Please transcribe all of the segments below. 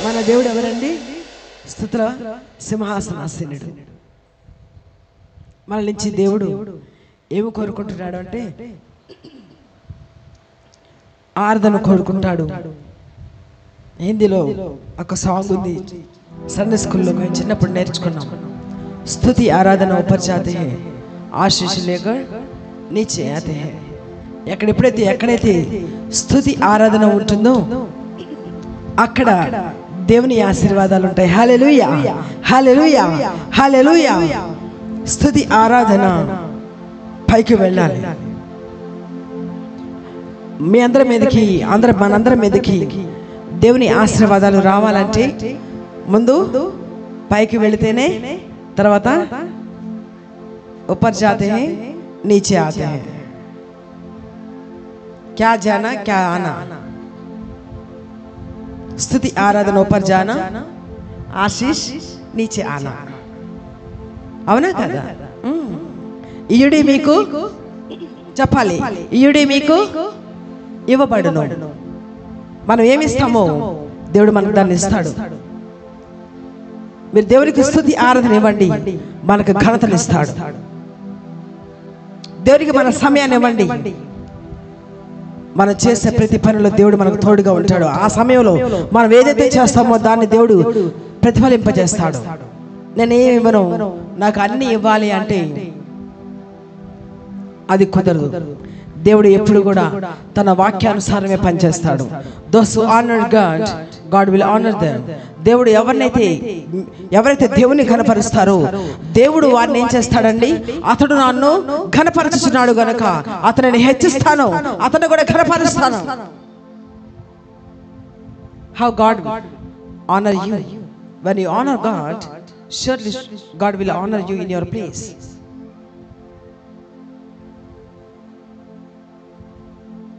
మన దేవుడు ఎవరండి? స్తుతుల సింహాసనాసీనుడు. మన నుంచి దేవుడు ఏమి కోరుకుంటున్నాడు అంటే ఆరాధన కోరుకుంటాడు. హిందీలో ఒక సాంగ్ ఉంది, సండే స్కూల్లో మేము చిన్నప్పుడు నేర్చుకున్నాం. స్తుతి ఆరాధన ऊपर जाते हैं, आशीष लेकर नीचे आते हैं. ఎక్కడైతే స్తుతి ఆరాధన ఉంటుందో అక్కడ దేవుని ఆశీర్వాదాలు ఉంటాయి. హల్లెలూయా, హల్లెలూయా, హల్లెలూయా. స్తుతి ఆరాధన పైకి వెళ్ళాలి. మీ అందరి మీదకి మనందరి మీదకి దేవుని ఆశీర్వాదాలు రావాలంటే ముందు పైకి వెళితేనే తర్వాత ऊपर जाते हैं नीचे आते हैं. क्या जाना क्या आना. స్తుతి ఆరాధన ऊपर जाना, ఆశీష్ నీచే ఆనా. అవునా కదా? ఇయుడి మీకు చెప్పాలి, ఇయుడి మీకు ఇవ్వబడును. మనం ఏమిస్తామో దేవుడు మనకు దాన్ని ఇస్తాడు. మీరు దేవునికి స్తుతి ఆరాధన ఇవ్వండి, మనకు ఘనతను ఇస్తాడు. దేవునికి మన సమయాన్ని ఇవ్వండి, మనం చేసే ప్రతి పనిలో దేవుడు మనకు తోడుగా ఉంటాడు. ఆ సమయంలో మనం ఏదైతే చేస్తామో దాన్ని దేవుడు ప్రతిఫలింపజేస్తాడు. నేనేమి ఇవ్వను, నాకు అన్ని ఇవ్వాలి అంటే అది కుదరదు. దేవుడు ఎప్పుడు కూడా తన వాక్యానుసారమే పనిచేస్తాడు. Those who honour God, God will honour them. దేవుడు ఎవరైతే దేవుని ఘనపరుస్తారో దేవుడు వారిని ఏం చేస్తాడండి? అతడు నన్ను ఘనపరచుచున్నాడు గనక అతనిని హెచ్చిస్తాను, అతను కూడా ఘనపరుస్తాను. How God honour you. When you honour God, surely God will honor you in your place.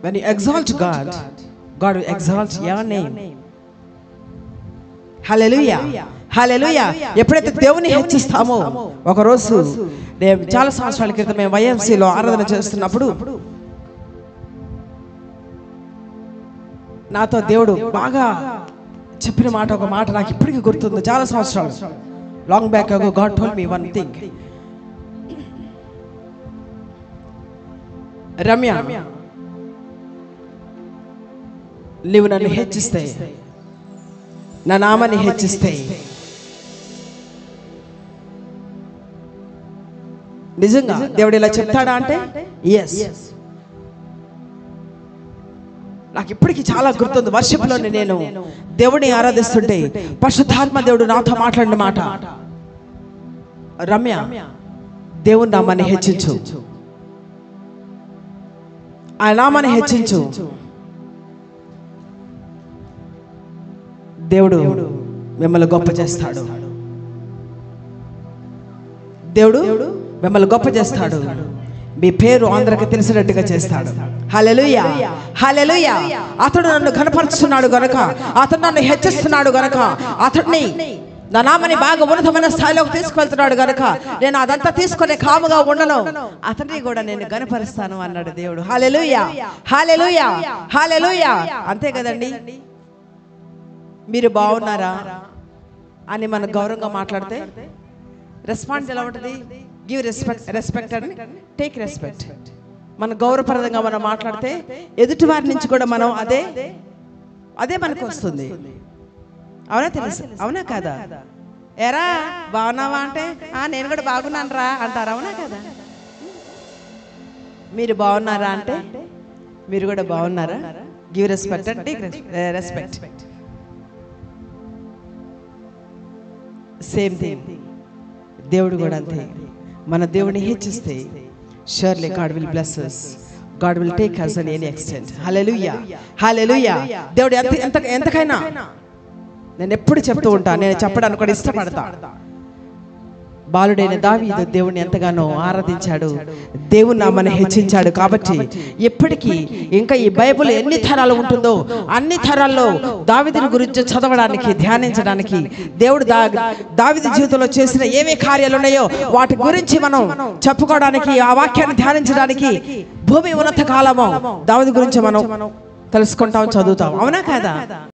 When you exalt God, God will exalt your name. హల్లెలూయా, హల్లెలూయా. ఎప్పుడైతే దేవుని హెచ్చిస్తామో, ఒకరోజు నేను చాలా సంవత్సరాల క్రితం మేము వైఎంసీలో ఆరాధన చేస్తున్నప్పుడు నాతో దేవుడు బాగా చెప్పిన మాట, ఒక మాట నాకు ఇప్పటికీ గుర్తుంది. చాలా సంవత్సరాలు, long back ago, God told me one thing. Ramya, నీవు నన్ను హెచ్చిస్తే, నా నామాన్ని హెచ్చిస్తే, నిజంగా దేవుడు ఇలా చెప్తాడా అంటే ఎస్. నాకు ఇప్పటికీ చాలా గుర్తుంది. వర్షిప్లోని నేను దేవుడిని ఆరాధిస్తుంటే పరిశుద్ధాత్మ దేవుడు నాతో మాట్లాడిన మాట, రమ్య, దేవుని నామాన్ని హెచ్చించు, ఆ నామాన్ని హెచ్చించు. దేవుడు మిమ్మల్ని గొప్ప చేస్తాడు. దేవుడు మిమ్మల్ని గొప్ప చేస్తాడు. మీ పేరు అందరికి తెలిసినట్టుగా చేస్తాడు. హల్లెలూయా, హల్లెలూయా. అతడు నన్ను కనపరుస్తున్నాడు గనక, అతడు నన్ను హెచ్చిస్తున్నాడు గనక, అతడిని నా నామని బాగా ఉన్నతమైన స్థాయిలోకి తీసుకెళ్తున్నాడు గనక నేను అదంతా తీసుకొని కాముగా ఉండను, అతన్ని కూడా నేను గనపరుస్తాను అన్నాడు దేవుడు. హల్లెలూయా, హల్లెలూయా, హల్లెలూయా. అంతే కదండి. మీరు బాగున్నారా అని మనం గౌరవంగా మాట్లాడితే రెస్పాన్స్ ఎలా ఉంటుంది? Give respect and take respect. మన గౌరవప్రదంగా మనం మాట్లాడితే ఎదుటి వారి నుంచి కూడా మనం అదే మనకు వస్తుంది. అవునా? తెలుసు, అవునా కదా? ఎరా బాగున్నావా అంటే నేను కూడా బాగున్నాను రా అంటారు. అవునా కదా? మీరు బాగున్నారా అంటే మీరు కూడా బాగున్నారా? Give respect and take respect. Same thing దేవుడు కూడా అంతే. మన దేవుని హెచ్చిస్తే surely God will bless us, God will take us in any extent. హల్లెలూయా, హల్లెలూయా. దేవుడు ఎంతకైనా, నేను ఎప్పుడు చెప్తూ ఉంటాను, నేను చెప్పడానికి కూడా ఇష్టపడతా. బాలుడైన దావీదు దేవుని ఎంతగానో ఆరాధించాడు, దేవుని నామాన్ని హెచ్చించాడు. కాబట్టి ఎప్పటికీ ఇంకా ఈ బైబిల్ ఎన్ని తరాలు ఉంటుందో అన్ని తరాల్లో దావీదుని గురించి చదవడానికి, ధ్యానించడానికి, దేవుడు దావీదు జీవితంలో చేసిన ఏవే కార్యాలు ఉన్నాయో వాటి గురించి మనం చెప్పుకోవడానికి, ఆ వాక్యాన్ని ధ్యానించడానికి భూమి ఉన్నత కాలము దావీదు గురించి మనం తెలుసుకుంటాం, చదువుతాం. అవునా కదా?